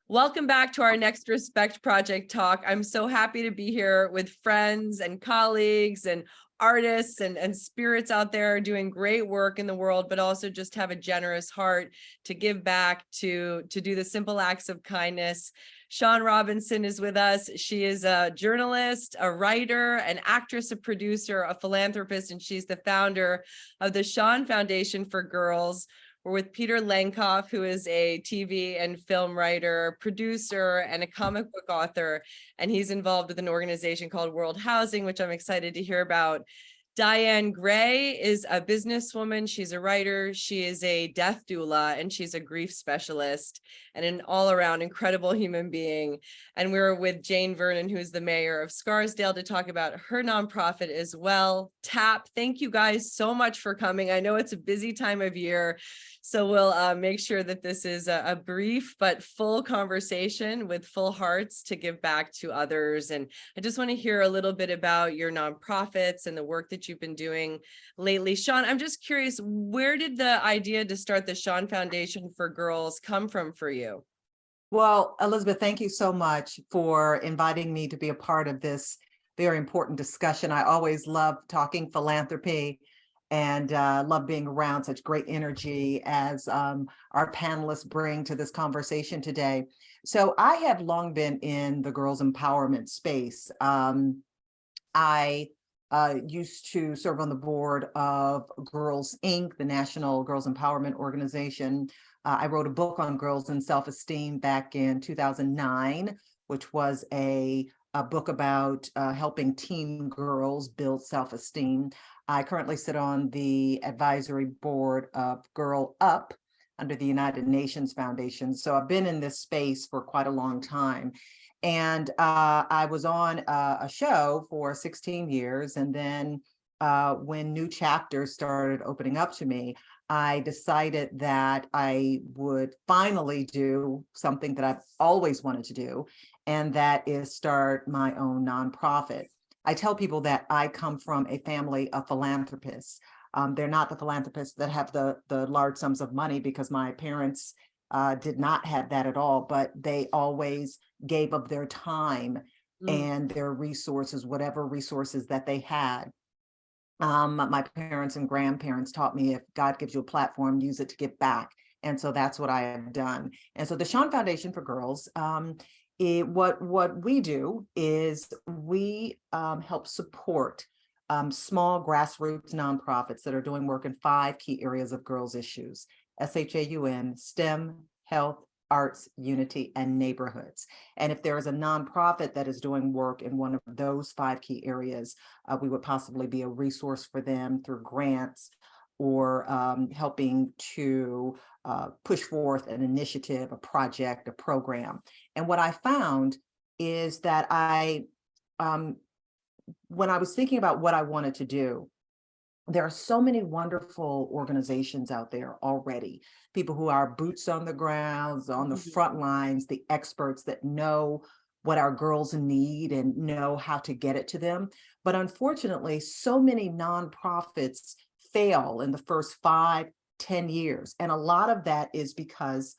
Welcome back to our next Respect Project talk. I'm so happy to be here with friends and colleagues and artists and spirits out there doing great work in the world, but also just have a generous heart to give back, to do the simple acts of kindness. Shaun Robinson is with us. She is a journalist, a writer, an actress, a producer, a philanthropist, and she's the founder of the Shaun Foundation for Girls. We're with Peter Lenkov, who is a TV and film writer, producer, and a comic book author. And he's involved with an organization called World Housing, which I'm excited to hear about. Dianne Gray is a businesswoman. She's a writer. She is a death doula, and she's a grief specialist and an all-around incredible human being. And we're with Jane Veron, who's the mayor of Scarsdale, to talk about her nonprofit as well, TAP. Thank you guys so much for coming. I know it's a busy time of year, so we'll make sure that this is a brief but full conversation with full hearts to give back to others. And I just want to hear a little bit about your nonprofits and the work that you've been doing lately. Shaun, I'm just curious, where did the idea to start the Shaun Foundation for Girls come from for you? Well, Elisabeth, thank you so much for inviting me to be a part of this very important discussion. I always love talking philanthropy and love being around such great energy as our panelists bring to this conversation today. So I have long been in the girls' empowerment space. I used to serve on the board of Girls Inc., the National Girls Empowerment Organization. I wrote a book on girls and self-esteem back in 2009, which was a book about helping teen girls build self-esteem. I currently sit on the advisory board of Girl Up under the United Nations Foundation. So I've been in this space for quite a long time. And I was on a show for 16 years. And then when new chapters started opening up to me, I decided that I would finally do something that I've always wanted to do, and that is start my own nonprofit. I tell people that I come from a family of philanthropists. They're not the philanthropists that have the large sums of money, because my parents did not have that at all, but they always gave up their time and their resources, whatever resources that they had. My parents and grandparents taught me, if God gives you a platform, use it to give back. And so that's what I have done. And so the Shaun Foundation for Girls, what we do is we help support small grassroots nonprofits that are doing work in 5 key areas of girls' issues: SHAUN, STEM, health, arts, unity, and neighborhoods. And if there is a nonprofit that is doing work in one of those 5 key areas, we would possibly be a resource for them through grants or helping to push forth an initiative, a project, a program. And what I found is that when I was thinking about what I wanted to do, there are so many wonderful organizations out there already, people who are boots on the ground, on the front lines, the experts that know what our girls need and know how to get it to them. But unfortunately, so many nonprofits fail in the first 5-10 years. And a lot of that is because,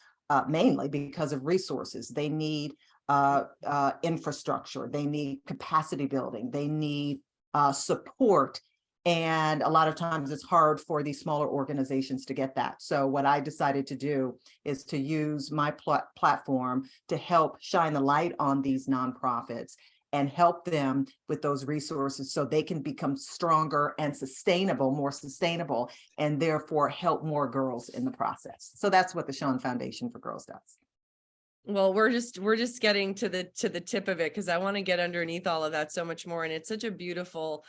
mainly because of resources. They need infrastructure, they need capacity building, they need support. And a lot of times it's hard for these smaller organizations to get that. So what I decided to do is to use my platform to help shine the light on these nonprofits and help them with those resources so they can become stronger and sustainable, more sustainable, and therefore help more girls in the process. So that's what the Shaun Foundation for Girls does. Well, we're just getting to the tip of it, because I want to get underneath all of that so much more. And it's such a beautiful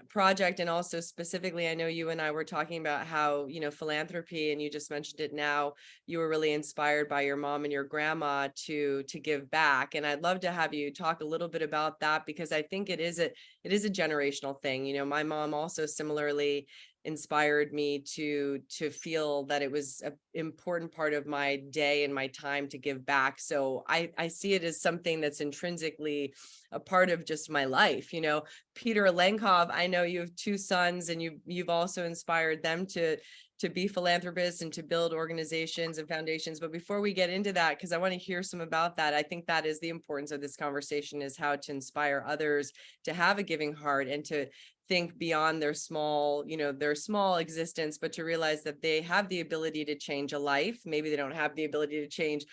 project. And also specifically, I know you and I were talking about how, you know, philanthropy, and you just mentioned it now, you were really inspired by your mom and your grandma to give back. And I'd love to have you talk a little bit about that, because I think it is a generational thing. You know, my mom also similarly inspired me to feel that it was an important part of my day and my time to give back. So I see it as something that's intrinsically a part of just my life. You know, Peter Lenkov, I know you have 2 sons, and you've also inspired them to to be philanthropists and to build organizations and foundations. But before we get into that, because I want to hear some about that, I think that is the importance of this conversation, is how to inspire others to have a giving heart and to think beyond their small, their small existence, but to realize that they have the ability to change a life. Maybe they don't have the ability to change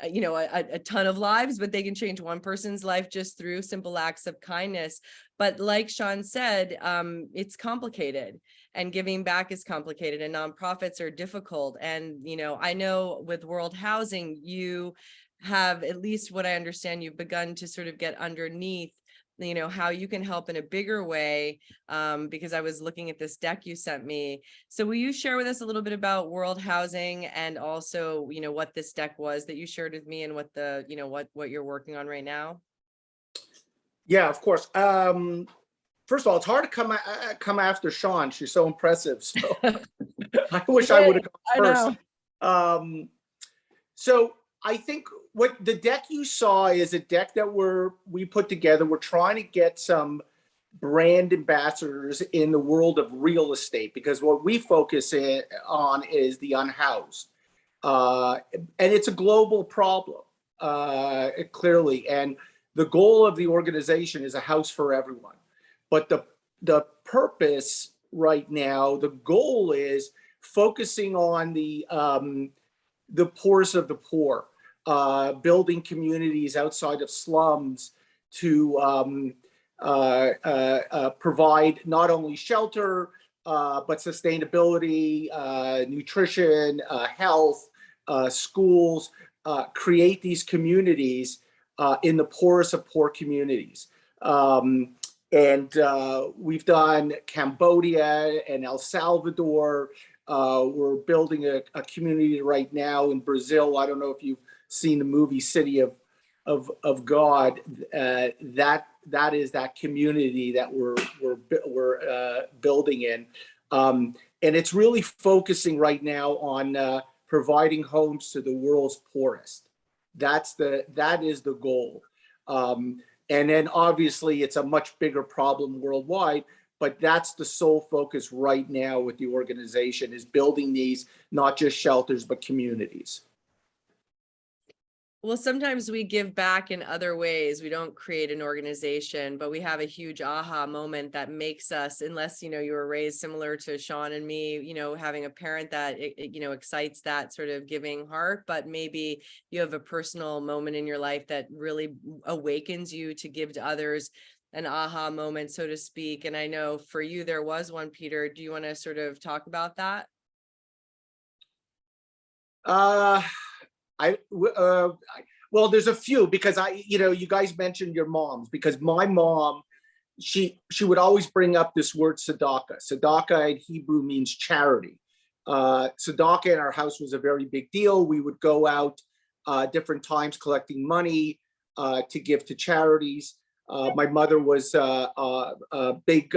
a ton of lives, but they can change one person's life just through simple acts of kindness. But like Shaun said, it's complicated, and giving back is complicated, and nonprofits are difficult. And, I know with World Housing, you have, at least what I understand, you've begun to sort of get underneath how you can help in a bigger way, because I was looking at this deck you sent me. So will you share with us a little bit about World Housing, and also, what this deck was that you shared with me, and what the, what you're working on right now? Yeah, of course. First of all, it's hard to come after Shaun. She's so impressive. So I wish I would have gone first. So I think what the deck you saw is a deck that we put together. We're trying to get some brand ambassadors in the world of real estate, because what we focus on is the unhoused. And it's a global problem, clearly. And the goal of the organization is a house for everyone. But the purpose right now, the goal is focusing on the poorest of the poor, building communities outside of slums to provide not only shelter, but sustainability, nutrition, health, schools, create these communities in the poorest of poor communities. And we've done Cambodia and El Salvador. We're building a community right now in Brazil. I don't know if you've seen the movie City of God. That is that community that we're building in, and it's really focusing right now on providing homes to the world's poorest. That is the goal. And then obviously it's a much bigger problem worldwide, but that's the sole focus right now with the organization, is building these, not just shelters, but communities. Well, sometimes we give back in other ways. We don't create an organization, but we have a huge aha moment that makes us, unless, you were raised similar to Shaun and me, having a parent that, excites that sort of giving heart, but maybe you have a personal moment in your life that really awakens you to give to others, an aha moment, so to speak. And I know for you, there was one, Peter. Do you want to sort of talk about that? Well, there's a few, because you guys mentioned your moms, because my mom, she would always bring up this word tzedakah. Tzedakah in Hebrew means charity. Tzedakah in our house was a very big deal. We would go out different times collecting money to give to charities. My mother was a big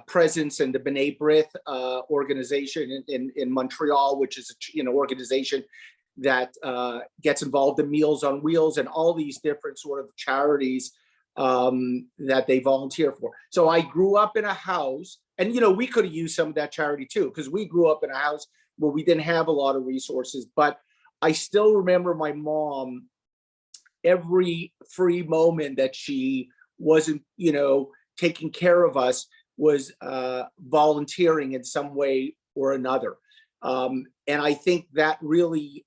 presence in the B'nai B'rith organization in Montreal, which is an organization that gets involved in Meals on Wheels and all these different sort of charities that they volunteer for. So I grew up in a house, and we could have used some of that charity too, because we grew up in a house where we didn't have a lot of resources. But I still remember my mom, every free moment that she wasn't, taking care of us, was volunteering in some way or another. And I think that really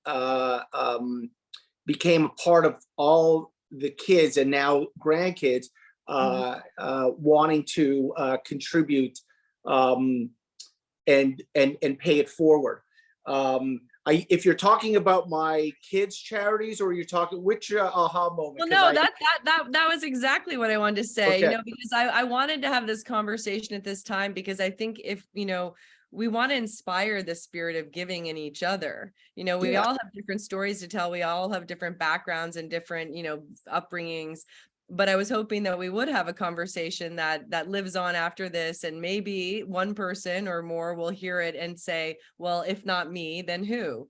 became a part of all the kids, and now grandkids, wanting to contribute and pay it forward. If you're talking about my kids' charities, or you're talking which aha moment? Well, no, that was exactly what I wanted to say. Okay. Because I wanted to have this conversation at this time, because I think if we want to inspire the spirit of giving in each other. We all have different stories to tell. We all have different backgrounds and different, upbringings. But I was hoping that we would have a conversation that lives on after this, and maybe one person or more will hear it and say, well, if not me, then who?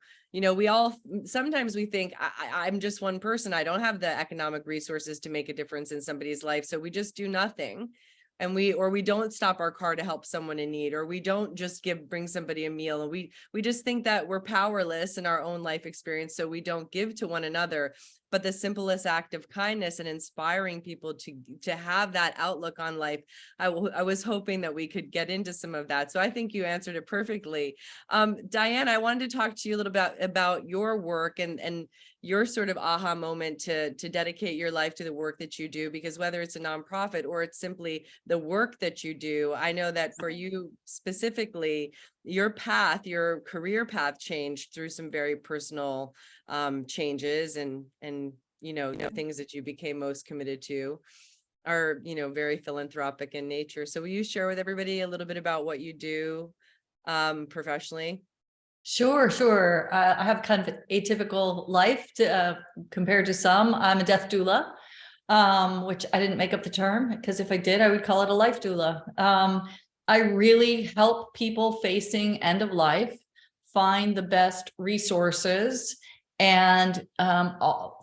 Sometimes we think I'm just one person. I don't have the economic resources to make a difference in somebody's life. So we just do nothing. and we don't stop our car to help someone in need, or we don't just bring somebody a meal, and we just think that we're powerless in our own life experience, so we don't give to one another. But the simplest act of kindness and inspiring people to have that outlook on life, I was hoping that we could get into some of that. So I think you answered it perfectly. Dianne, I wanted to talk to you a little bit about your work and your sort of aha moment to dedicate your life to the work that you do, because whether it's a nonprofit or it's simply the work that you do, I know that for you specifically, your career path changed through some very personal changes, and the things that you became most committed to are very philanthropic in nature. So will you share with everybody a little bit about what you do professionally? Sure. I have kind of an atypical life compared to some. I'm a death doula, which I didn't make up the term, because if I did, I would call it a life doula. I really help people facing end of life find the best resources, and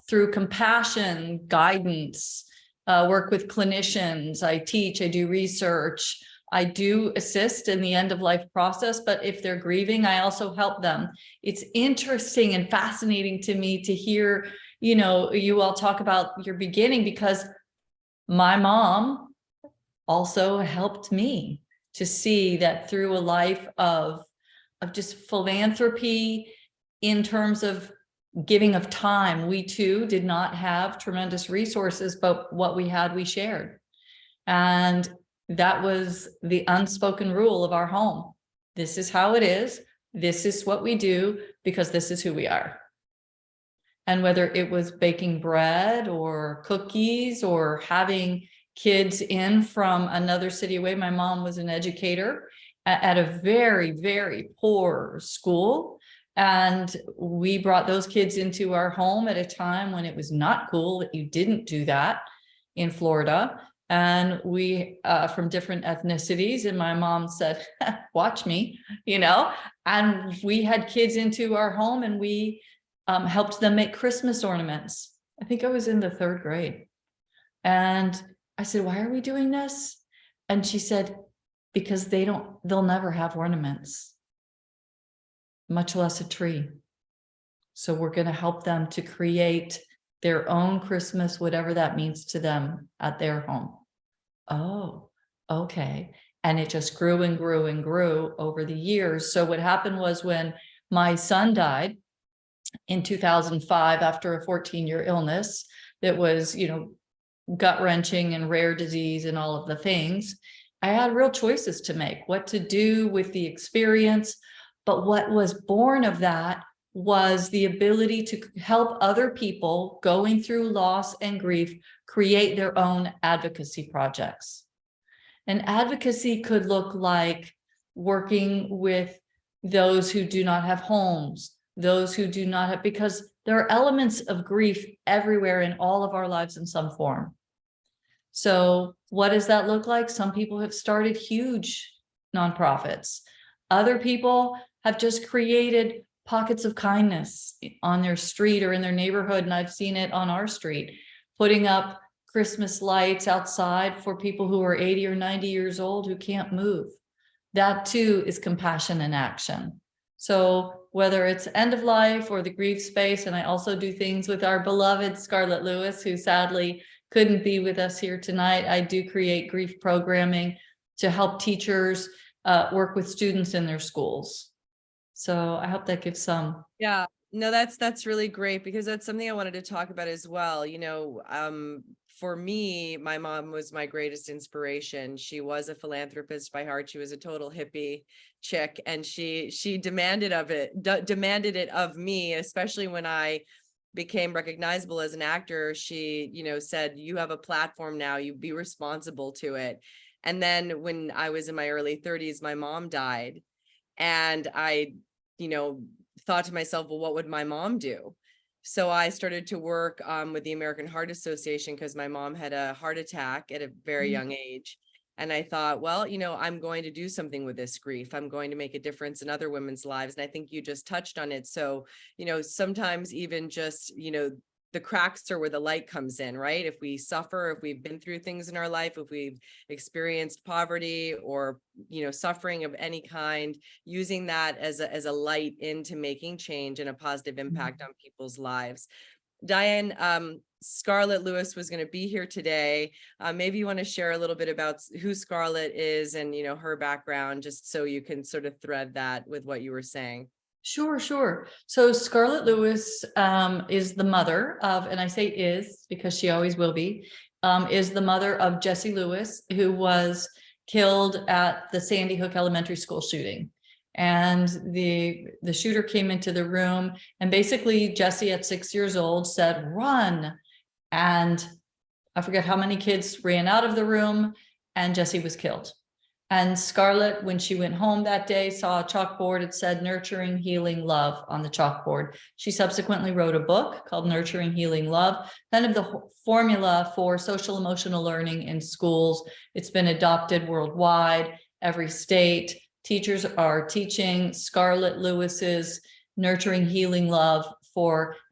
through compassion, guidance, work with clinicians. I teach, I do research. I do assist in the end of life process, but if they're grieving, I also help them. It's interesting and fascinating to me to hear, you all talk about your beginning, because my mom also helped me to see that through a life of just philanthropy in terms of giving of time. We too did not have tremendous resources, but what we had, we shared. And that was the unspoken rule of our home. This is how it is. This is what we do, because this is who we are. And whether it was baking bread or cookies or having kids in from another city away, my mom was an educator at a very, very poor school. And we brought those kids into our home at a time when it was not cool that you didn't do that in Florida. And we, from different ethnicities, and my mom said, watch me, and we had kids into our home, and we helped them make Christmas ornaments. I think I was in the 3rd grade. And I said, why are we doing this? And she said, because they'll never have ornaments, much less a tree. So we're going to help them to create their own Christmas, whatever that means to them at their home. Oh, okay. And it just grew and grew and grew over the years. So what happened was, when my son died in 2005, after a 14-year illness that was, gut-wrenching and rare disease and all of the things, I had real choices to make, what to do with the experience. But what was born of that was the ability to help other people going through loss and grief create their own advocacy projects. And advocacy could look like working with those who do not have homes, those who do not have, because there are elements of grief everywhere in all of our lives in some form. So what does that look like? Some people have started huge nonprofits. Other people have just created pockets of kindness on their street or in their neighborhood. And I've seen it on our street, putting up Christmas lights outside for people who are 80 or 90 years old who can't move. That too is compassion in action. So whether it's end of life or the grief space, and I also do things with our beloved Scarlett Lewis, who sadly couldn't be with us here tonight. I do create grief programming to help teachers work with students in their schools. So I hope that gives some. Yeah, no, that's really great, because that's something I wanted to talk about as well. For me, my mom was my greatest inspiration. She was a philanthropist by heart. She was a total hippie chick, and she demanded it of me, especially when I became recognizable as an actor. She, said, you have a platform now, you be responsible to it. And then when I was in my early 30s, my mom died. And I, thought to myself, well, what would my mom do? So I started to work with the American Heart Association, because my mom had a heart attack at a very young age. And I thought, well, I'm going to do something with this grief. I'm going to make a difference in other women's lives. And I think you just touched on it. So, sometimes even just, the cracks are where the light comes in, right? If we suffer, if we've been through things in our life, if we've experienced poverty or, suffering of any kind, using that as a light into making change and a positive impact on people's lives. Dianne, Scarlett Lewis was going to be here today. Maybe you want to share a little bit about who Scarlett is and, her background, just so you can sort of thread that with what you were saying. Sure. So Scarlett Lewis is the mother of, and I say is because she always will be, is the mother of Jesse Lewis, who was killed at the Sandy Hook Elementary School shooting. And the shooter came into the room, and basically Jesse at 6 years old said, "Run." And I forget how many kids ran out of the room, and Jesse was killed. And Scarlett, when she went home that day, saw a chalkboard. It said "Nurturing, Healing, Love" on the chalkboard. She subsequently wrote a book called Nurturing, Healing, Love, kind of the formula for social emotional learning in schools. It's been adopted worldwide, every state. Teachers are teaching Scarlett Lewis's Nurturing, Healing, Love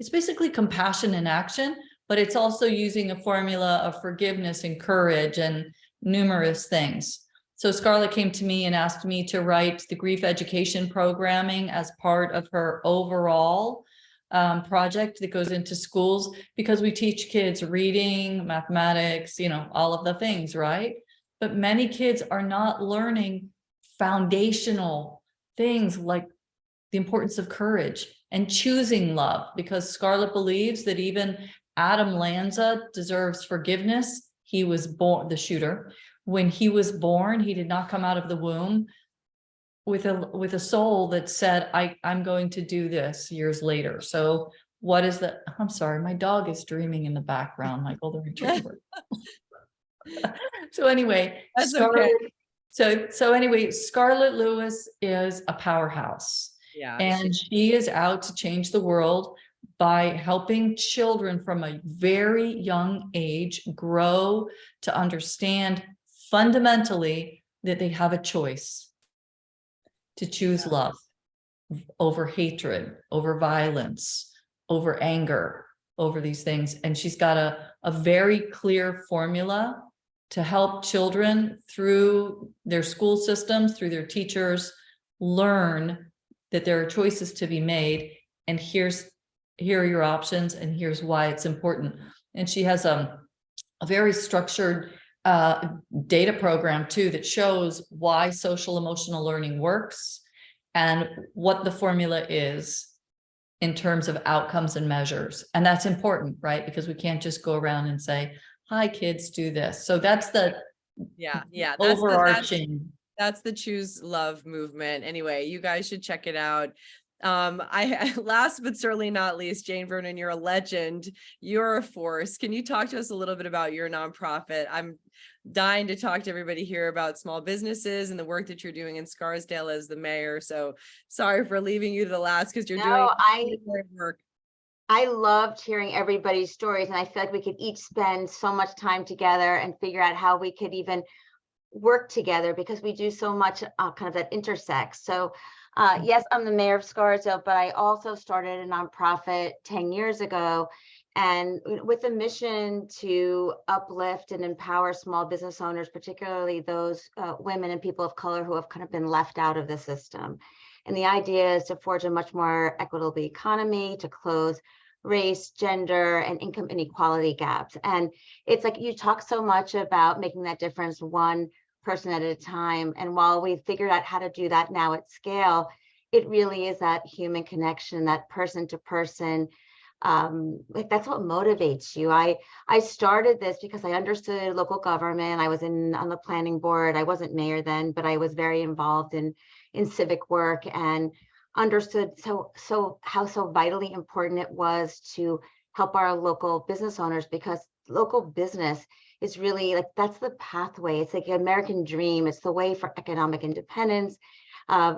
it's basically compassion in action, but it's also using a formula of forgiveness and courage and numerous things. So Scarlett came to me and asked me to write the grief education programming as part of her overall project that goes into schools, because we teach kids reading, mathematics, all of the things, right? But many kids are not learning foundational things like the importance of courage and choosing love, because Scarlett believes that even Adam Lanza deserves forgiveness. He was born, the shooter, when he was born, he did not come out of the womb with a soul that said, I'm going to do this years later. So what is that? I'm sorry, my dog is dreaming in the background, my golden retriever. So anyway, That's Scarlett, okay. So anyway, Scarlett Lewis is a powerhouse. Yeah. And she is out to change the world by helping children from a very young age grow to understand fundamentally that they have a choice to choose love over hatred, over violence, over anger, over these things. And she's got a very clear formula to help children through their school systems, through their teachers, learn that there are choices to be made. And here are your options, and here's why it's important. And she has a very structured data program too that shows why social emotional learning works and what the formula is in terms of outcomes and measures. And that's important, right? Because we can't just go around and say, "Hi kids, do this." So that's the overarching. That's the Choose Love movement. Anyway, you guys should check it out. I last but certainly not least, Jane Vernon, you're a legend. You're a force. Can you talk to us a little bit about your nonprofit? I'm dying to talk to everybody here about small businesses and the work that you're doing in Scarsdale as the mayor. So sorry for leaving you to the last, because you're doing great work. I loved hearing everybody's stories, and I feel like we could each spend so much time together and figure out how we could even work together, because we do so much kind of that intersects. So yes, I'm the mayor of Scarsdale, but I also started a nonprofit 10 years ago, and with a mission to uplift and empower small business owners, particularly those women and people of color who have kind of been left out of the system. And the idea is to forge a much more equitable economy, to close race, gender, and income inequality gaps. And it's like you talk so much about making that difference one person at a time. And while we've figured out how to do that now at scale, it really is that human connection, that person to person. Like that's what motivates you. I started this because I understood local government. I was on the planning board. I wasn't mayor then, but I was very involved in civic work and understood how vitally important it was to help our local business owners, because local business is really like, that's the pathway. It's like an American dream. It's the way for economic independence.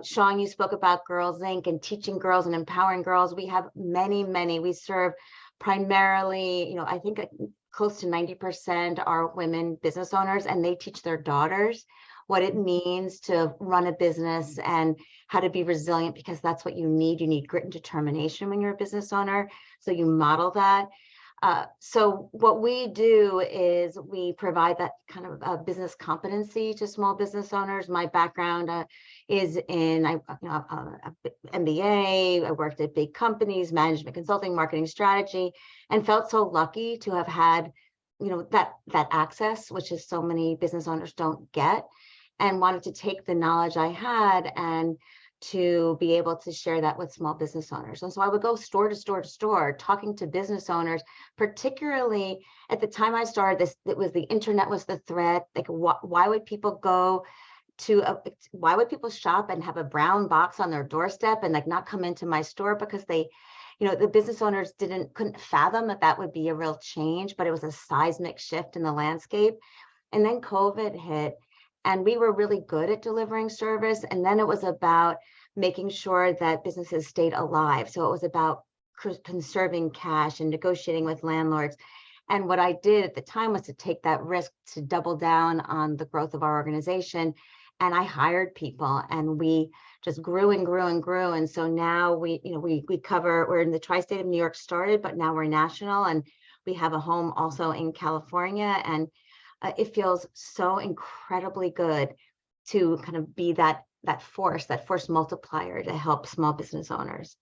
Shaun, you spoke about Girls Inc. and teaching girls and empowering girls. We have many. We serve primarily, I think close to 90% are women business owners, and they teach their daughters what it means to run a business and how to be resilient, because that's what you need. You need grit and determination when you're a business owner. So you model that. So what we do is we provide that kind of business competency to small business owners. My background is in MBA. I worked at big companies, management consulting, marketing strategy, and felt so lucky to have had, that access, which is so many business owners don't get, and wanted to take the knowledge I had and to be able to share that with small business owners. And so I would go store to store to store, talking to business owners, particularly at the time I started this, it was the internet was the threat. Like, why would people go to, why would people shop and have a brown box on their doorstep and like not come into my store? Because they, the business owners couldn't fathom that would be a real change, but it was a seismic shift in the landscape. And then COVID hit, and we were really good at delivering service. And then it was about making sure that businesses stayed alive. So it was about conserving cash and negotiating with landlords. And what I did at the time was to take that risk to double down on the growth of our organization. And I hired people, and we just grew and grew and grew. And so now we cover, we're in the tri-state of New York started, but now we're national, and we have a home also in California. And it feels so incredibly good to kind of be that force multiplier to help small business owners.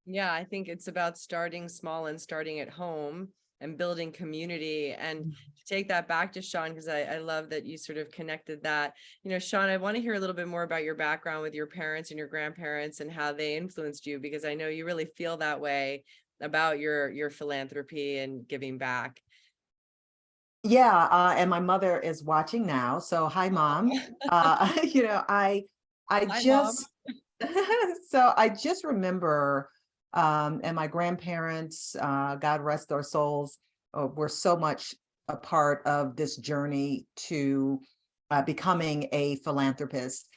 Yeah, I think it's about starting small and starting at home and building community. And to take that back to Shaun, because I love that you sort of connected that. Shaun, I want to hear a little bit more about your background with your parents and your grandparents and how they influenced you, because I know you really feel that way about your philanthropy and giving back. Yeah, and my mother is watching now. So hi, Mom. I Hi, just so I just remember, and my grandparents, God rest their souls, were so much a part of this journey to becoming a philanthropist.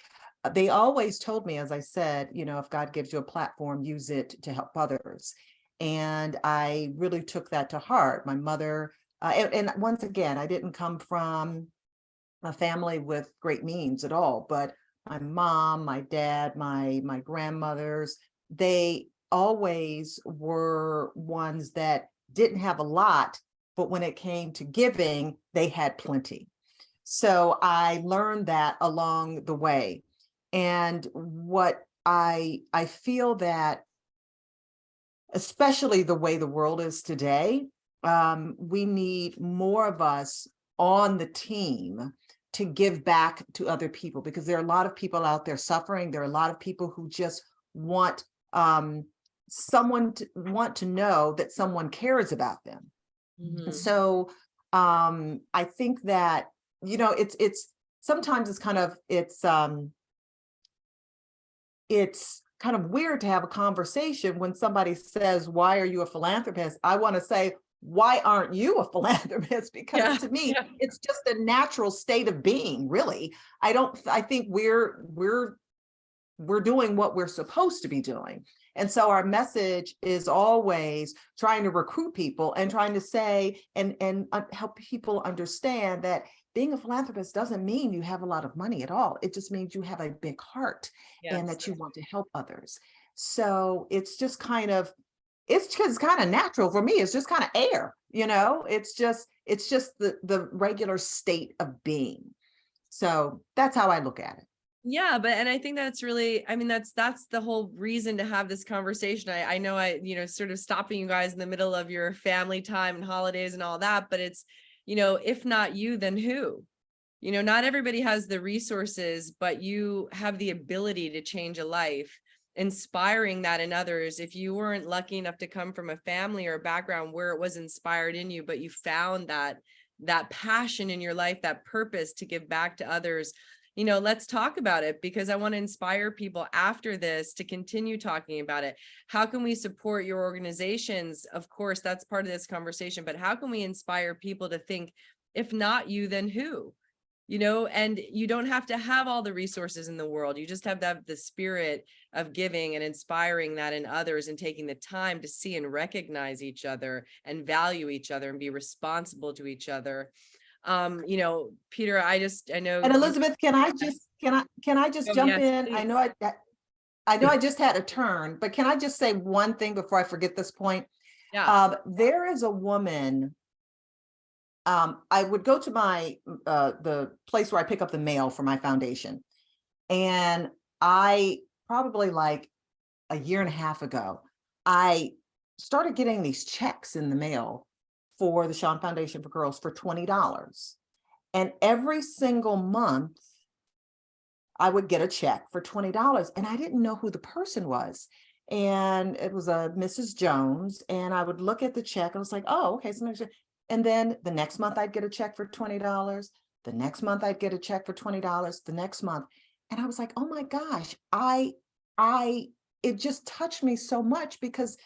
They always told me, as I said, if God gives you a platform, use it to help others. And I really took that to heart. My mother, and once again, I didn't come from a family with great means at all, but my mom, my dad, my grandmothers, they always were ones that didn't have a lot, but when it came to giving, they had plenty. So I learned that along the way. And what I feel that, especially the way the world is today, we need more of us on the team to give back to other people, because there are a lot of people out there suffering. There are a lot of people who just want someone to know that someone cares about them. Mm-hmm. So I think that, it's sometimes it's kind of weird to have a conversation when somebody says, "Why are you a philanthropist?" I want to say, why aren't you a philanthropist? Because to me, it's just a natural state of being, really. I think we're doing what we're supposed to be doing. And so our message is always trying to recruit people and trying to say and help people understand that being a philanthropist doesn't mean you have a lot of money at all. It just means you have a big heart and that you want to help others. So it's just kind of, it's kind of natural for me. It's just kind of air, it's just the regular state of being. So that's how I look at it. Yeah, and I think that's really, that's the whole reason to have this conversation. I know sort of stopping you guys in the middle of your family time and holidays and all that, but it's, if not you, then who? Not everybody has the resources, but you have the ability to change a life, inspiring that in others. If you weren't lucky enough to come from a family or a background where it was inspired in you, but you found that passion in your life, that purpose to give back to others, let's talk about it, because I want to inspire people after this to continue talking about it. How can we support your organizations? Of course, that's part of this conversation, but how can we inspire people to think, if not you, then who? And you don't have to have all the resources in the world. You just have to have the spirit of giving and inspiring that in others, and taking the time to see and recognize each other and value each other and be responsible to each other. Peter, I know. And Elisabeth, can I just jump in? Please. I know I just had a turn, but can I just say one thing before I forget this point? Yeah. There is a woman. I would go to my the place where I pick up the mail for my foundation, and I probably like a year and a half ago, I started getting these checks in the mail for the Shaun Foundation for Girls for $20. And every single month, I would get a check for $20. And I didn't know who the person was. And it was a Mrs. Jones. And I would look at the check and I was like, oh, okay. And then the next month I'd get a check for $20. The next month I'd get a check for $20. The next month. And I was like, oh my gosh, it just touched me so much because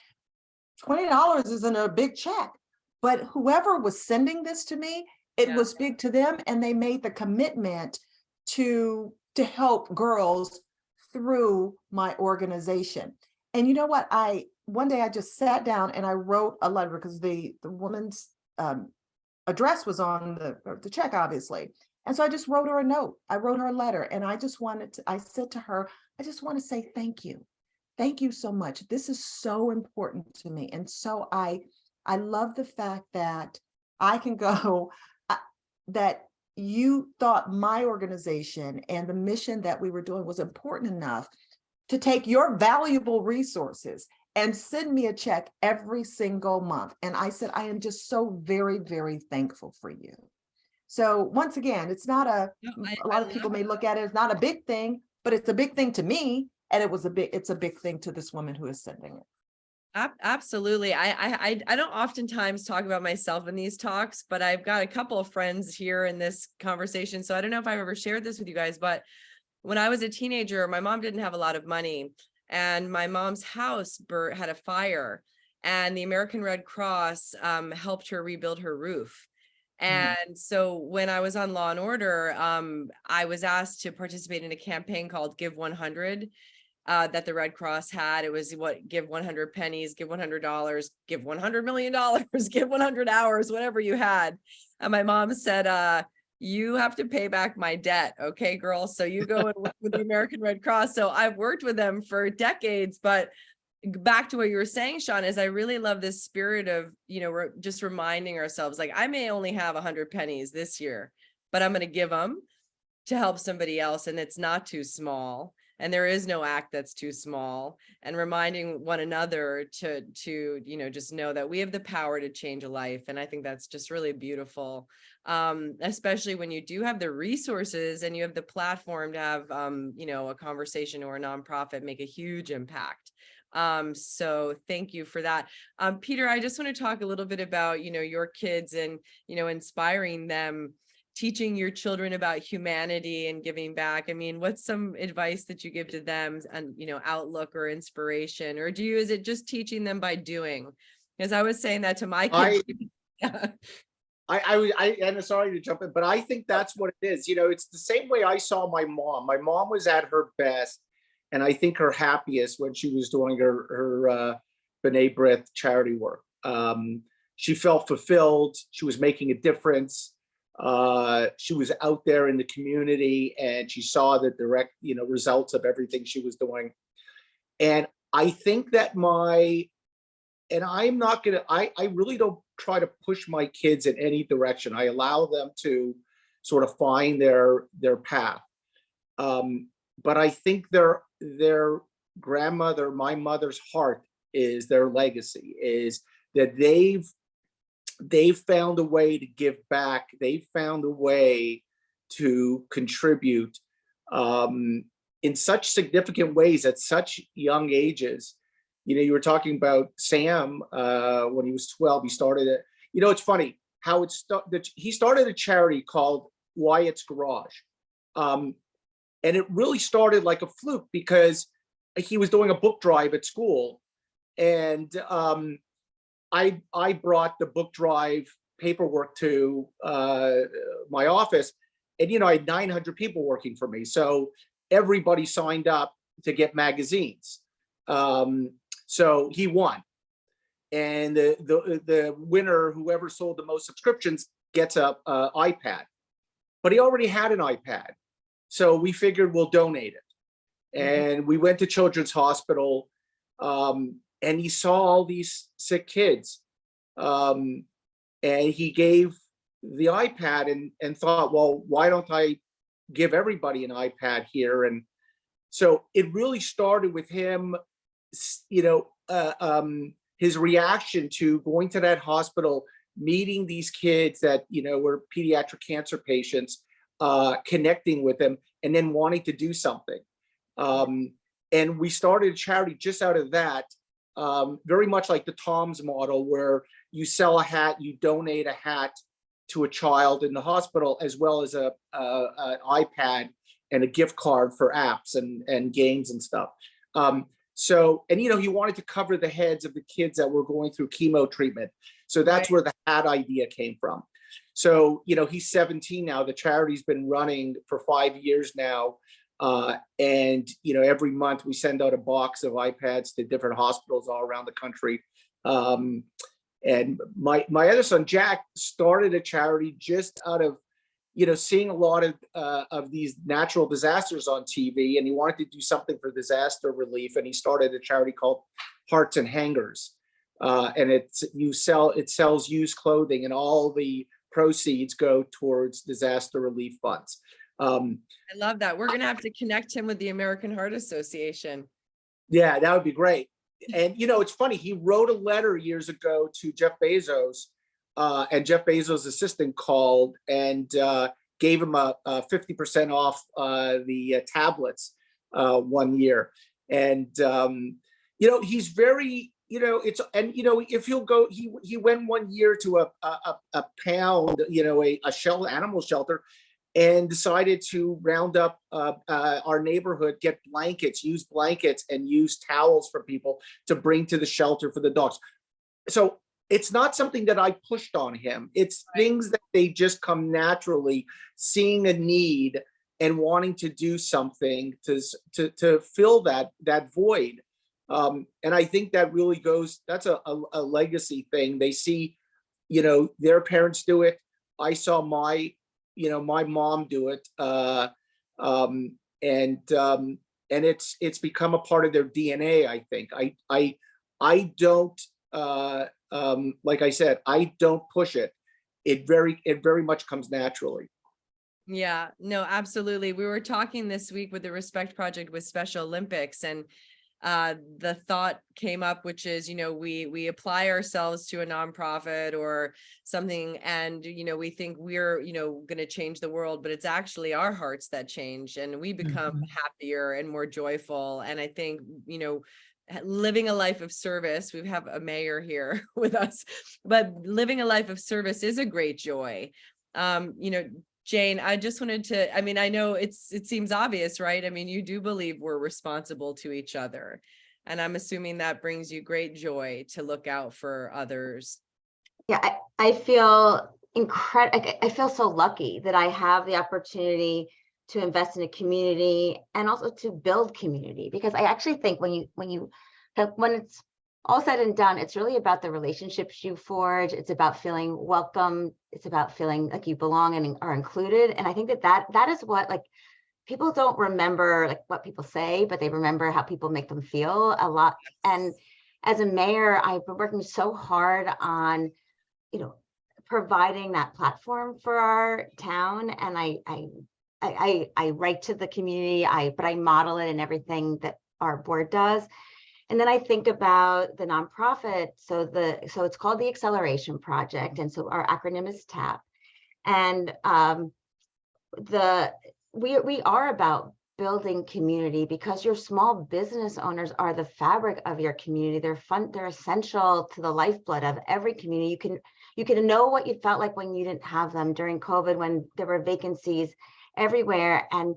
$20 isn't a big check, but whoever was sending this to me, it was big to them, and they made the commitment to help girls through my organization. And you know what? One day I just sat down and I wrote a letter because the woman's address was on the check, obviously. And so I just wrote her a note. I wrote her a letter, and I said to her, I just want to say thank you. Thank you so much. This is so important to me. And so I love the fact that I can go, that you thought my organization and the mission that we were doing was important enough to take your valuable resources and send me a check every single month. And I said, I am just so very, very thankful for you. So once again, it's not a lot of people may look at it as not a big thing, but it's a big thing to me. And it's a big thing to this woman who is sending it. Absolutely. I don't oftentimes talk about myself in these talks, but I've got a couple of friends here in this conversation. So I don't know if I've ever shared this with you guys, but when I was a teenager, my mom didn't have a lot of money, and my mom's house had a fire, and the American Red Cross helped her rebuild her roof. And so when I was on Law and Order, I was asked to participate in a campaign called Give 100 that the Red Cross had. It was give 100 pennies, give $100, give $100 million, give 100 hours, whatever you had. And my mom said, you have to pay back my debt. Okay, girl. So you go and work with the American Red Cross. So I've worked with them for decades, but back to what you were saying, Shaun, is I really love this spirit of, we're just reminding ourselves, like, I may only have 100 pennies this year, but I'm going to give them to help somebody else. And it's not too small. And there is no act that's too small, and reminding one another to just know that we have the power to change a life. And I think that's just really beautiful, especially when you do have the resources and you have the platform to have, a conversation or a nonprofit make a huge impact. So thank you for that. Peter, I just want to talk a little bit about, your kids and, inspiring them, teaching your children about humanity and giving back. I mean, what's some advice that you give to them, and, outlook or inspiration, or is it just teaching them by doing? Because I was saying that to my kids. And sorry to jump in, but I think that's what it is. It's the same way I saw my mom. My mom was at her best, and I think her happiest when she was doing her B'nai B'rith charity work. She felt fulfilled. She was making a difference. She was out there in the community, and she saw the direct, results of everything she was doing. And I think that I really don't try to push my kids in any direction. I allow them to sort of find their path. But I think their grandmother, my mother's heart, is their legacy, is that they've found a way to give back. They've found a way to contribute in such significant ways at such young ages. You were talking about Sam when he was 12. He started it. It's funny how he started a charity called Wyatt's Garage. And it really started like a fluke because he was doing a book drive at school. And I brought the book drive paperwork to my office, and I had 900 people working for me. So everybody signed up to get magazines. So he won, and the winner, whoever sold the most subscriptions, gets a iPad. But he already had an iPad, so we figured we'll donate it. And we went to Children's Hospital. and he saw all these sick kids. And he gave the iPad and thought, well, why don't I give everybody an iPad here? And so it really started with him, his reaction to going to that hospital, meeting these kids that, were pediatric cancer patients, connecting with them, and then wanting to do something. And we started a charity just out of that, very much like the Tom's model, where you sell a hat, you donate a hat to a child in the hospital, as well as an iPad and a gift card for apps and games and stuff. He wanted to cover the heads of the kids that were going through chemo treatment. So that's where the hat idea came from. So, he's 17 now. The charity's been running for 5 years now. Every month we send out a box of iPads to different hospitals all around the country. And my other son, Jack, started a charity just out of, seeing a lot of these natural disasters on TV, and he wanted to do something for disaster relief. And he started a charity called Hearts and Hangers. And it sells used clothing, and all the proceeds go towards disaster relief funds. I love that. We're going to have to connect him with the American Heart Association. Yeah, that would be great. And, it's funny, he wrote a letter years ago to Jeff Bezos, and Jeff Bezos' assistant called and gave him a 50% off the tablets 1 year. And, he's very, if he'll go, he went 1 year to a pound, a animal shelter, and decided to round up our neighborhood, get blankets, use blankets, and use towels for people to bring to the shelter for the dogs. So it's not something that I pushed on him. It's things that they just come naturally, seeing a need and wanting to do something to fill that void. And I think that really that's a legacy thing. They see, their parents do it. I saw my mom do it, and it's become a part of their DNA. I think I don't, like I said, I don't push it. It very much comes naturally. Yeah, no, absolutely. We were talking this week with the Respect Project with Special Olympics, and the thought came up, which is, we apply ourselves to a nonprofit or something, and, we think we're, going to change the world, but it's actually our hearts that change, and we become happier and more joyful. And I think, living a life of service, we have a mayor here with us, but living a life of service is a great joy. Jane, I just wanted to, I know it seems obvious, right? You do believe we're responsible to each other, and I'm assuming that brings you great joy to look out for others. Yeah, I feel incredible. I feel so lucky that I have the opportunity to invest in a community and also to build community, because I actually think when it's all said and done, it's really about the relationships you forge. It's about feeling welcome. It's about feeling like you belong and are included. And I think that is what, people don't remember what people say, but they remember how people make them feel a lot. And as a mayor, I've been working so hard on, providing that platform for our town. And I write to the community, but I model it in everything that our board does. And then I think about the nonprofit. So it's called the Acceleration Project. And so our acronym is TAP. And we are about building community, because your small business owners are the fabric of your community. They're essential to the lifeblood of every community. You can know what you felt like when you didn't have them during COVID, when there were vacancies everywhere. And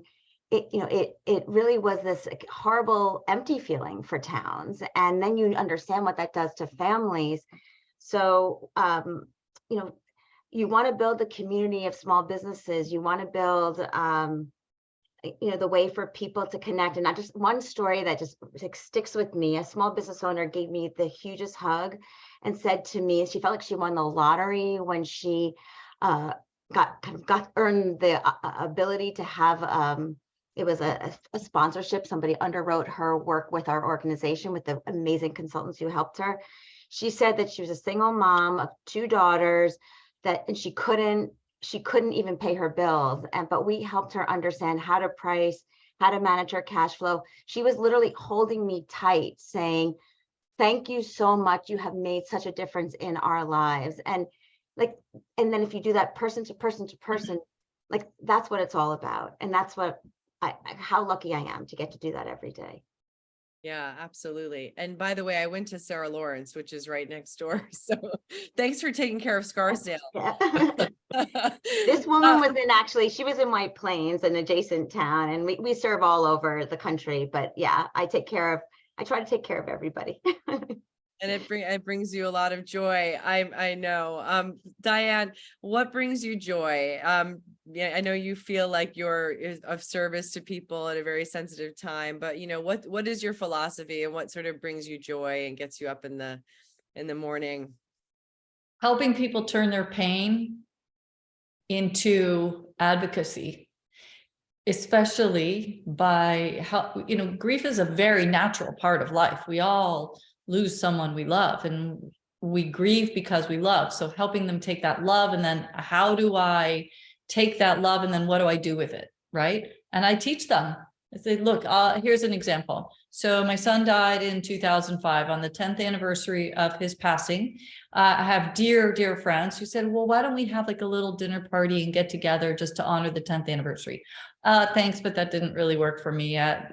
it really was this horrible, empty feeling for towns. And then you understand what that does to families. So, you want to build the community of small businesses. You want to build, the way for people to connect. And not just one story that just sticks with me. A small business owner gave me the hugest hug and said to me, she felt like she won the lottery when she earned the ability to have it was a sponsorship. Somebody underwrote her work with our organization with the amazing consultants who helped her. She said that she was a single mom of 2 daughters and she couldn't even pay her bills. But we helped her understand how to price, how to manage her cash flow. She was literally holding me tight saying, thank you so much. You have made such a difference in our lives. And then if you do that person to person to person, like that's what it's all about. And that's what how lucky I am to get to do that every day. Yeah, absolutely. And by the way, I went to Sarah Lawrence, which is right next door. So thanks for taking care of Scarsdale. Yeah. This woman she was in White Plains, an adjacent town, and we serve all over the country. But yeah, I try to take care of everybody. And it brings you a lot of joy. I know. Dianne, what brings you joy? Yeah, I know you feel like you're of service to people at a very sensitive time, but what is your philosophy and what sort of brings you joy and gets you up in the morning? Helping people turn their pain into advocacy, especially by how, grief is a very natural part of life. We all lose someone we love and we grieve because we love. So helping them take that love, and then how do I take that love, and then what do I do with it, right? And I teach them. I say, look, here's an example. So my son died in 2005 on the 10th anniversary of his passing. I have dear, dear friends who said, well, why don't we have like a little dinner party and get together just to honor the 10th anniversary? Thanks, but that didn't really work for me yet,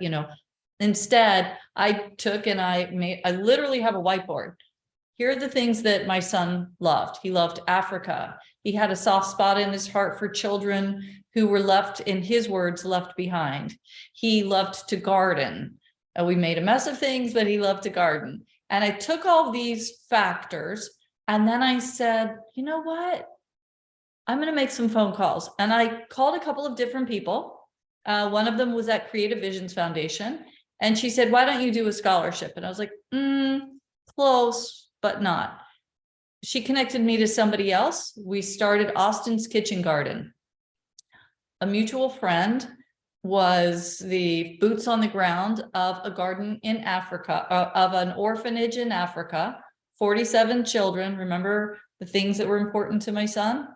Instead, I took and I literally have a whiteboard. Here are the things that my son loved. He loved Africa. He had a soft spot in his heart for children who were left, in his words, left behind. He loved to garden. We made a mess of things, but he loved to garden. And I took all these factors and then I said, you know what? I'm going to make some phone calls. And I called a couple of different people. One of them was at Creative Visions Foundation. And she said, why don't you do a scholarship? And I was like, close, but not. She connected me to somebody else. We started Austin's Kitchen Garden. A mutual friend was the boots on the ground of a garden in Africa, of an orphanage in Africa, 47 children. Remember the things that were important to my son?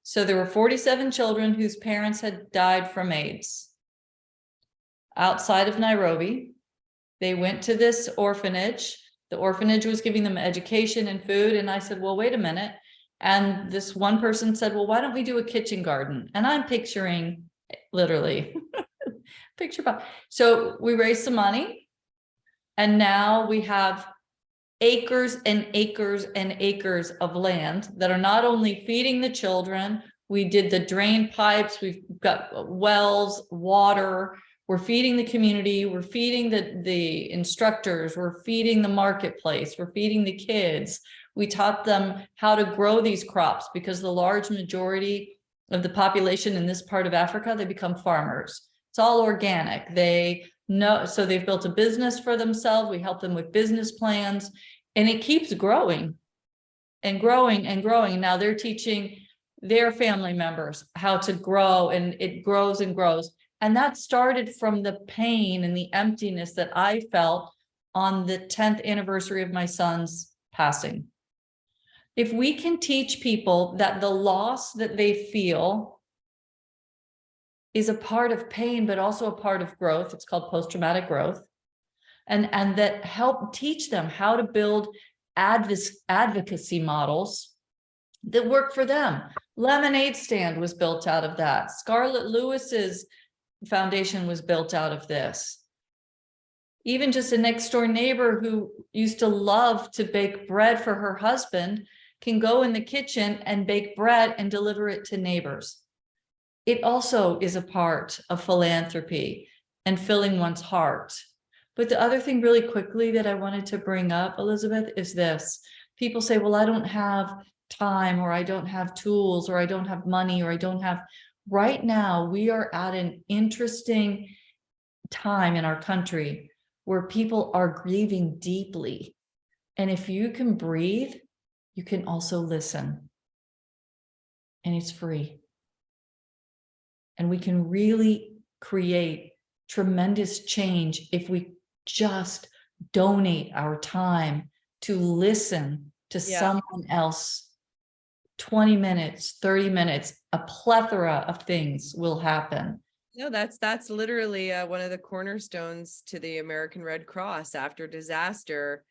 So there were 47 children whose parents had died from AIDS. Outside of Nairobi, they went to this orphanage. The orphanage was giving them education and food. And I said, well, wait a minute. And this one person said, well, why don't we do a kitchen garden? And I'm picturing literally So we raised some money. And now we have acres and acres and acres of land that are not only feeding the children. We did the drain pipes. We've got wells, water. We're feeding the community, we're feeding the instructors, we're feeding the marketplace, we're feeding the kids. We taught them how to grow these crops because the large majority of the population in this part of Africa, they become farmers. It's all organic. They know, so they've built a business for themselves. We help them with business plans, and it keeps growing and growing and growing. Now they're teaching their family members how to grow, and it grows and grows. And that started from the pain and the emptiness that I felt on the 10th anniversary of my son's passing. If we can teach people that the loss that they feel is a part of pain, but also a part of growth, it's called post-traumatic growth, and that help teach them how to build advocacy models that work for them. Lemonade Stand was built out of that. Scarlett Lewis's foundation was built out of this. Even just a next door neighbor who used to love to bake bread for her husband can go in the kitchen and bake bread and deliver it to neighbors. It also is a part of philanthropy and filling one's heart. But the other thing really quickly that I wanted to bring up, Elisabeth, is this. People say, well, I don't have time, or I don't have tools, or I don't have money, or I don't have. Right now, we are at an interesting time in our country where people are grieving deeply. And if you can breathe, you can also listen. And it's free. And we can really create tremendous change if we just donate our time to listen to someone else. 20 minutes, 30 minutes, a plethora of things will happen. No, that's literally one of the cornerstones to the American Red Cross. After disaster,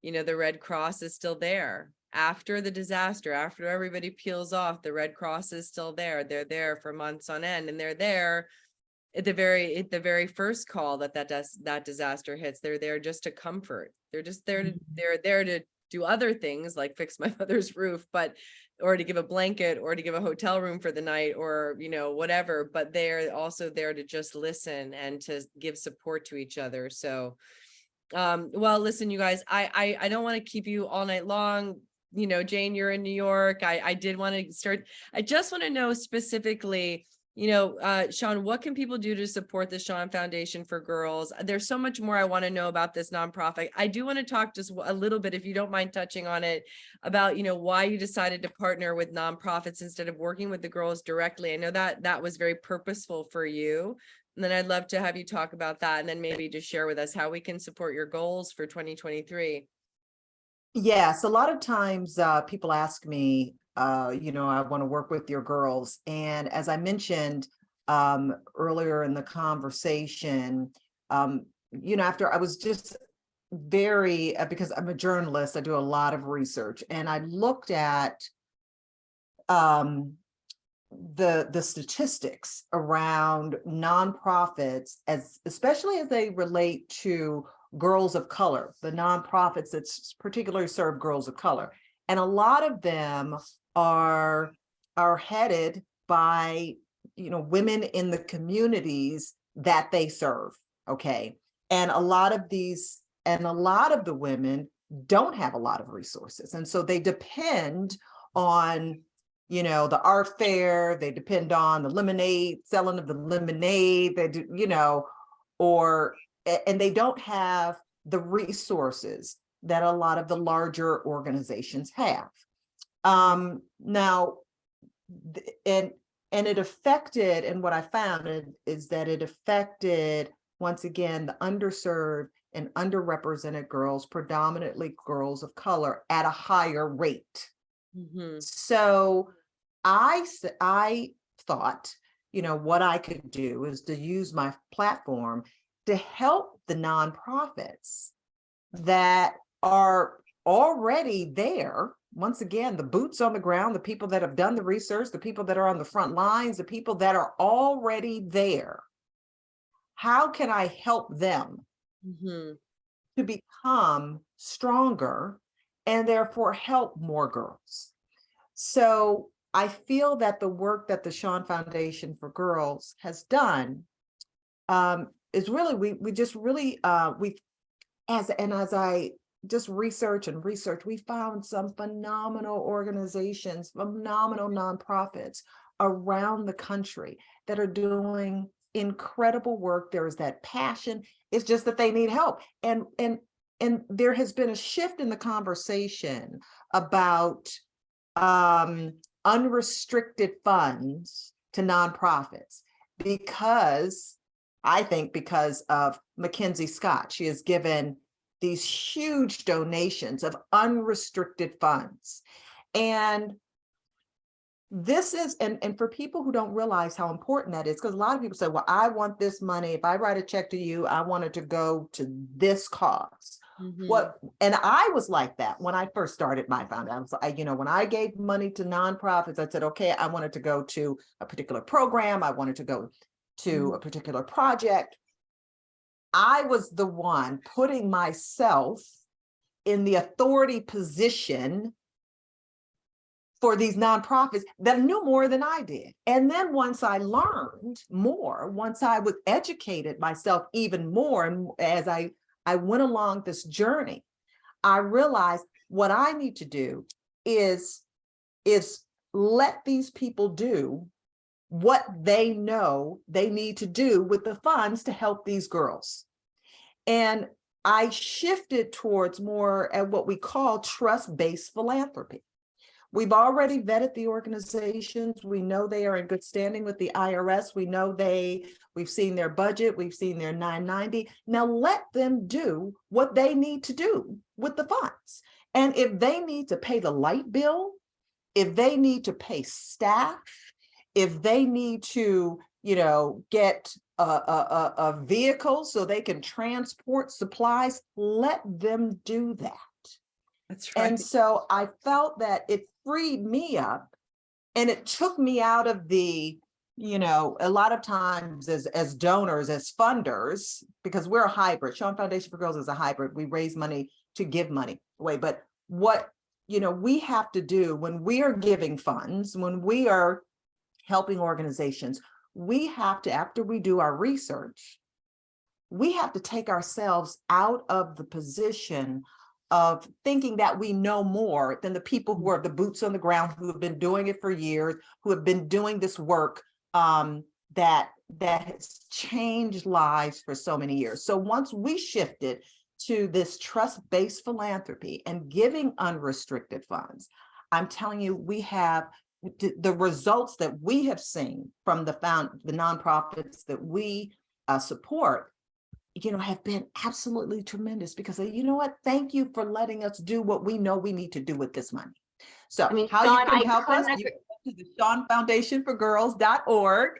you know, the Red Cross is still there. After the disaster, after everybody peels off, the Red Cross is still there. They're there for months on end, and they're there at the very first call that disaster hits. They're there just to comfort. They're just there to they're there to do other things like fix my mother's roof, or to give a blanket, or to give a hotel room for the night, or, you know, whatever, but they're also there to just listen and to give support to each other. So, well, listen, you guys, I don't want to keep you all night long. You know, Jane, you're in New York. I did want to start. I just want to know specifically, you know, Shaun, what can people do to support the Shaun Foundation for Girls? There's so much more I want to know about this nonprofit. I do want to talk just a little bit, if you don't mind touching on it, about, you know, why you decided to partner with nonprofits instead of working with the girls directly. I know that was very purposeful for you. And then I'd love to have you talk about that, and then maybe just share with us how we can support your goals for 2023. Yes, a lot of times people ask me, you know, I want to work with your girls. And as I mentioned earlier in the conversation, you know, after I was just very, because I'm a journalist, I do a lot of research, and I looked at the statistics around nonprofits, especially as they relate to girls of color, the nonprofits that particularly serve girls of color. And a lot of them are headed by, you know, women in the communities that they serve. Okay. And a lot of the women don't have a lot of resources. And so they depend on, you know, the art fair, they depend on the lemonade, selling of the lemonade, they do, you know, and they don't have the resources that a lot of the larger organizations have. Now, and it affected, and what I found is that it affected, once again, the underserved and underrepresented girls, predominantly girls of color, at a higher rate. Mm-hmm. So I thought, you know, what I could do is to use my platform to help the nonprofits that are already there. Once again, the boots on the ground, the people that have done the research, the people that are on the front lines, the people that are already there. How can I help them to become stronger and therefore help more girls? So I feel that the work that the Shaun Foundation for Girls has done is really, as I just research, we found some phenomenal organizations, phenomenal nonprofits around the country that are doing incredible work. There is that passion. It's just that they need help. And there has been a shift in the conversation about unrestricted funds to nonprofits, because of Mackenzie Scott. She has given these huge donations of unrestricted funds. And this is, and for people who don't realize how important that is, because a lot of people say, well, I want this money. If I write a check to you, I want it to go to this cause. And I was like that when I first started my foundation. You know, when I gave money to nonprofits, I said, okay, I want it to go to a particular program. I wanted to go to a particular project. I was the one putting myself in the authority position for these nonprofits that knew more than I did. And then once I learned more, once I was educated myself even more, and as I went along this journey, I realized what I need to do is let these people do what they know they need to do with the funds to help these girls. And I shifted towards more at what we call trust-based philanthropy, We've already vetted the organizations. We know they are in good standing with the IRS. We know we've seen their budget, we've seen their 990. Now let them do what they need to do with the funds. And if they need to pay the light bill, if they need to pay staff, if they need to, get a vehicle so they can transport supplies, let them do that. That's right. And so I felt that it freed me up, and it took me out of the, a lot of times as donors, as funders, because we're a hybrid. Shaun Foundation for Girls is a hybrid. We raise money to give money away. But what, we have to do when we are giving funds, when we are helping organizations, we have to, after we do our research, we have to take ourselves out of the position of thinking that we know more than the people who are the boots on the ground, who have been doing it for years, who have been doing this work that has changed lives for so many years. So once we shifted to this trust-based philanthropy and giving unrestricted funds, I'm telling you, we have the results that we have seen from the nonprofits that we support, have been absolutely tremendous, because you know what? Thank you for letting us do what we know we need to do with this money. So how Shaun, you can help us, couldn't you go to the Shaun Foundation for Girls.org.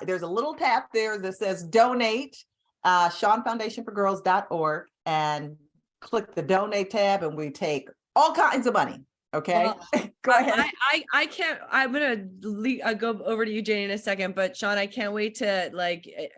There's a little tab there that says donate, Shaun Foundation for Girls.org, and click the donate tab, and we take all kinds of money. Okay, well, go ahead. I can't, I'm gonna go over to you, Jane, in a second, but Shaun, I can't wait to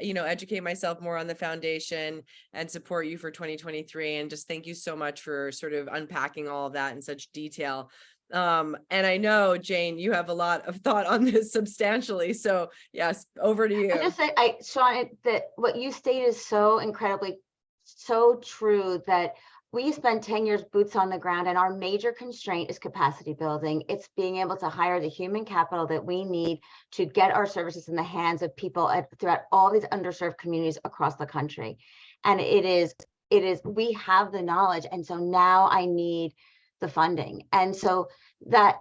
educate myself more on the foundation and support you for 2023. And just thank you so much for sort of unpacking all of that in such detail. And I know, Jane, you have a lot of thought on this substantially. So yes, over to you. I just say, Shaun, that what you stated is so incredibly, so true, that we spend 10 years boots on the ground, and our major constraint is capacity building. It's being able to hire the human capital that we need to get our services in the hands of people throughout all these underserved communities across the country. And it is, we have the knowledge. And so now I need the funding. And so that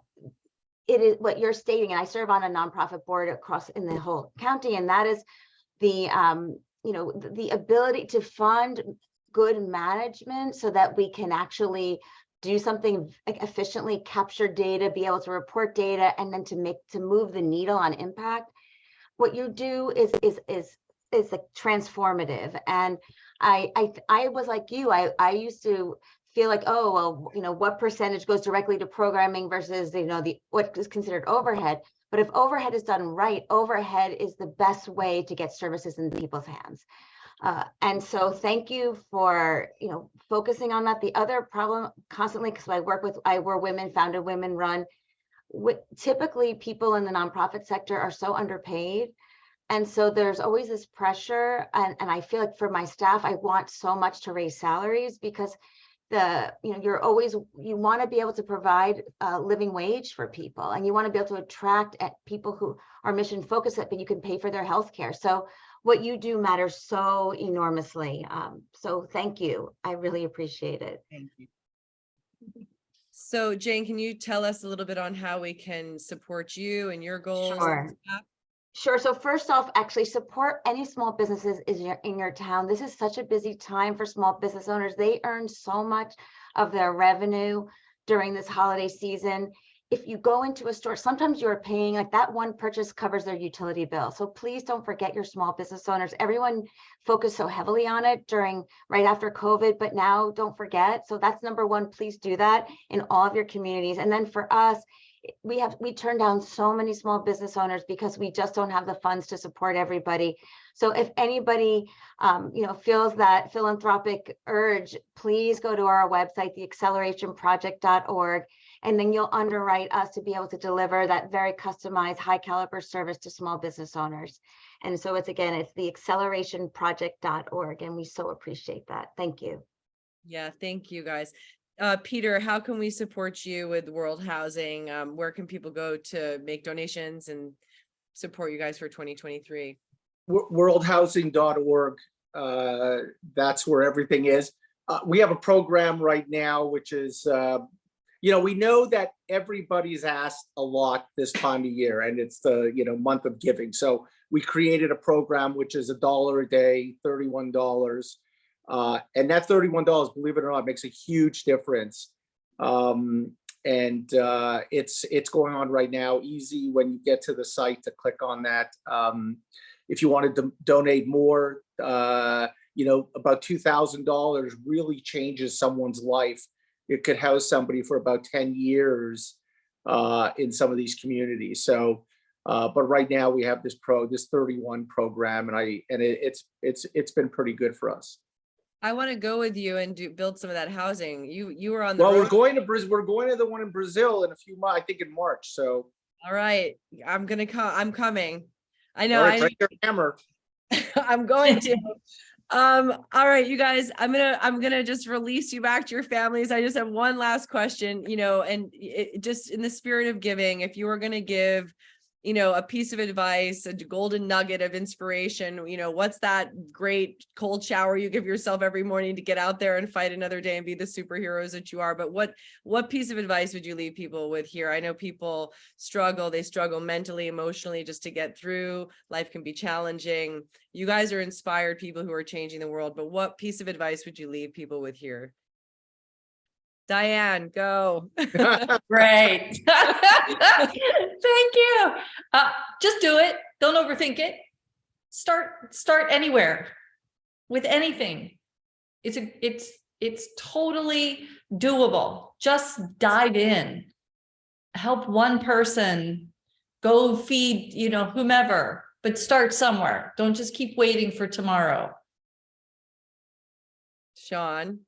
it is what you're stating, and I serve on a nonprofit board across in the whole county, and that is the, the ability to fund good management so that we can actually do something efficiently, capture data, be able to report data, and then to move the needle on impact. What you do is like transformative. And I was like you, I used to feel like, oh, well, what percentage goes directly to programming versus, what is considered overhead. But if overhead is done right, overhead is the best way to get services in people's hands. And so thank you for, focusing on that. The other problem constantly, because we're women, founded Women Run. Typically people in the nonprofit sector are so underpaid. And so there's always this pressure. And I feel like for my staff, I want so much to raise salaries, because you want to be able to provide a living wage for people, and you want to be able to attract people who are mission focused, but you can pay for their health care. So what you do matters so enormously. So thank you. I really appreciate it. Thank you. So Jane, can you tell us a little bit on how we can support you and your goals? Sure. Sure. So first off, actually support any small businesses in your town. This is such a busy time for small business owners. They earn so much of their revenue during this holiday season. If you go into a store, sometimes you're paying, like that one purchase covers their utility bill. So please don't forget your small business owners. Everyone focused so heavily on it right after COVID, but now don't forget. So that's number one. Please do that in all of your communities. And then for us, we turn down so many small business owners because we just don't have the funds to support everybody. So if anybody, feels that philanthropic urge, please go to our website, theaccelerationproject.org, and then you'll underwrite us to be able to deliver that very customized, high caliber service to small business owners. And so it's theaccelerationproject.org, and we so appreciate that. Thank you. Yeah, thank you guys. Peter, how can we support you with World Housing? Where can people go to make donations and support you guys for 2023? Worldhousing.org. That's where everything is. We have a program right now, which is we know that everybody's asked a lot this time of year, and it's the, month of giving. So we created a program which is $1 a day, $31. And that $31, believe it or not, makes a huge difference. It's going on right now. Easy when you get to the site to click on that. If you wanted to donate more, about $2,000 really changes someone's life. It could house somebody for about 10 years in some of these communities. So, but right now we have this 31 program, and it's been pretty good for us. I want to go with you and build some of that housing. You were on the Well, road. we're going to Brazil. We're going to the one in Brazil in a few months, I think in March. So. All right, I'm coming. I know. All right, bring your hammer. I'm going to. All right, you guys, I'm gonna just release you back to your families. I just have one last question, and just in the spirit of giving, if you were gonna give, a piece of advice, a golden nugget of inspiration, what's that great cold shower you give yourself every morning to get out there and fight another day and be the superheroes that you are? But what piece of advice would you leave people with here? I know people they struggle mentally, emotionally, just to get through. Life can be challenging. You guys are inspired people who are changing the world, but what piece of advice would you leave people with here? Dianne, go. Great. Thank you. Just do it. Don't overthink it. Start anywhere with anything. It's totally doable. Just dive in. Help one person. Go feed, whomever, but start somewhere. Don't just keep waiting for tomorrow. Shaun.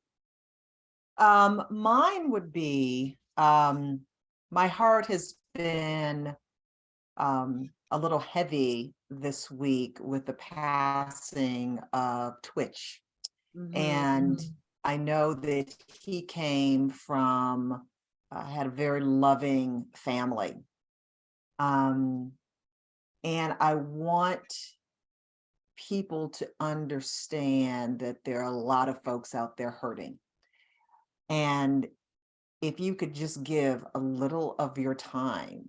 Mine would be, my heart has been a little heavy this week with the passing of Twitch. Mm-hmm. And I know that he came from, had a very loving family. And I want people to understand that there are a lot of folks out there hurting. And if you could just give a little of your time,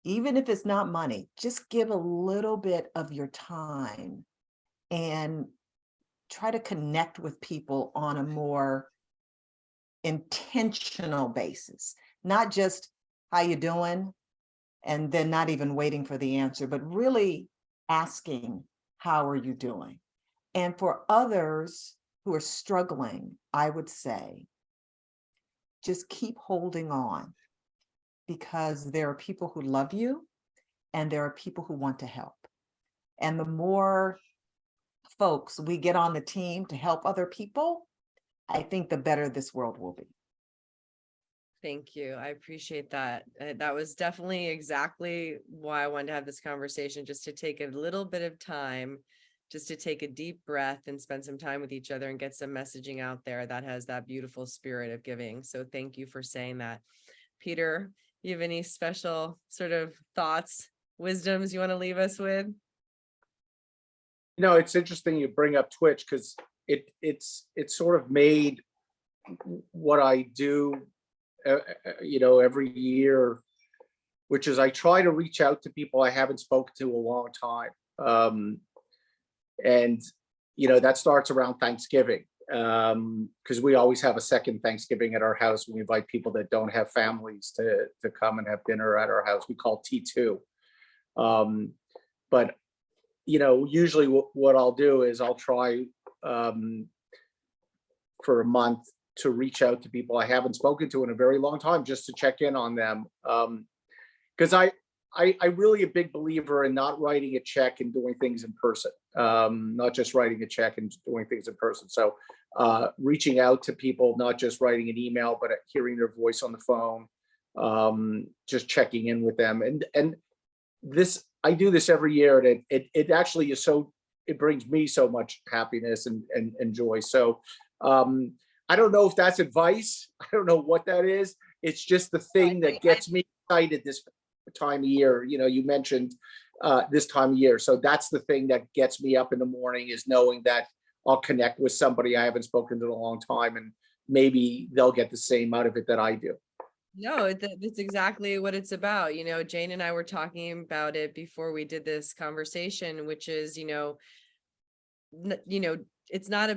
even if it's not money, just give a little bit of your time and try to connect with people on a more intentional basis, not just how you doing, and then not even waiting for the answer, but really asking, how are you doing? And for others who are struggling, I would say, just keep holding on, because there are people who love you and there are people who want to help. And the more folks we get on the team to help other people, I think the better this world will be. Thank you. I appreciate that. That was definitely exactly why I wanted to have this conversation, just to take a little bit of time, just to take a deep breath and spend some time with each other and get some messaging out there that has that beautiful spirit of giving. So thank you for saying that. Peter, you have any special sort of thoughts, wisdoms you want to leave us with? It's interesting you bring up Twitch, because it's sort of made what I do, every year, which is I try to reach out to people I haven't spoken to in a long time. And that starts around Thanksgiving, because we always have a second Thanksgiving at our house. We invite people that don't have families to come and have dinner at our house. We call T2. But usually what I'll do is I'll try for a month to reach out to people I haven't spoken to in a very long time, just to check in on them. Because I really a big believer in not writing a check and doing things in person, not just writing a check and doing things in person. So reaching out to people, not just writing an email, but hearing their voice on the phone, just checking in with them. And this, I do this every year, and it actually is it brings me so much happiness and joy. So I don't know if that's advice. I don't know what that is. It's just the thing that gets me excited this time of year. You mentioned this time of year. So that's the thing that gets me up in the morning, is knowing that I'll connect with somebody I haven't spoken to in a long time, and maybe they'll get the same out of it that I do. No, that's exactly what it's about. Jane and I were talking about it before we did this conversation, which is, it's not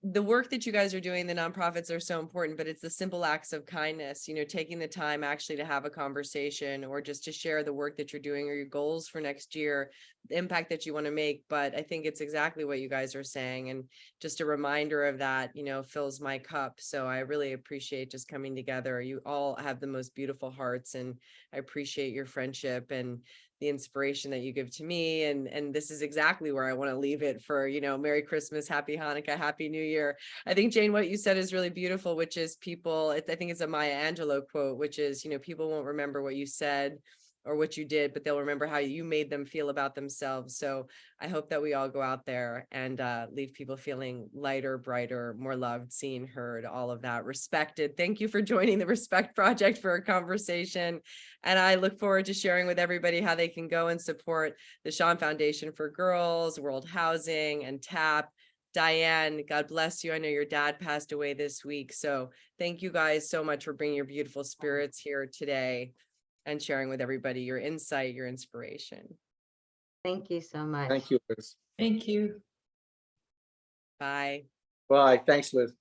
the work that you guys are doing, the nonprofits are so important, but it's the simple acts of kindness, taking the time actually to have a conversation or just to share the work that you're doing or your goals for next year, the impact that you want to make. But I think it's exactly what you guys are saying. And just a reminder of that, fills my cup. So I really appreciate just coming together. You all have the most beautiful hearts, and I appreciate your friendship and the inspiration that you give to me. And this is exactly where I want to leave it for, Merry Christmas, Happy Hanukkah, Happy New Year. I think, Jane, what you said is really beautiful, which is I think it's a Maya Angelou quote, which is, people won't remember what you said or what you did, but they'll remember how you made them feel about themselves. So I hope that we all go out there and leave people feeling lighter, brighter, more loved, seen, heard, all of that, respected. Thank you for joining the Respect Project for a conversation. And I look forward to sharing with everybody how they can go and support the Shaun Foundation for Girls, World Housing, and TAP. Dianne, God bless you. I know your dad passed away this week. So thank you guys so much for bringing your beautiful spirits here today and sharing with everybody your insight, your inspiration. Thank you so much. Thank you, Liz. Thank you. Bye. Bye. Thanks, Liz.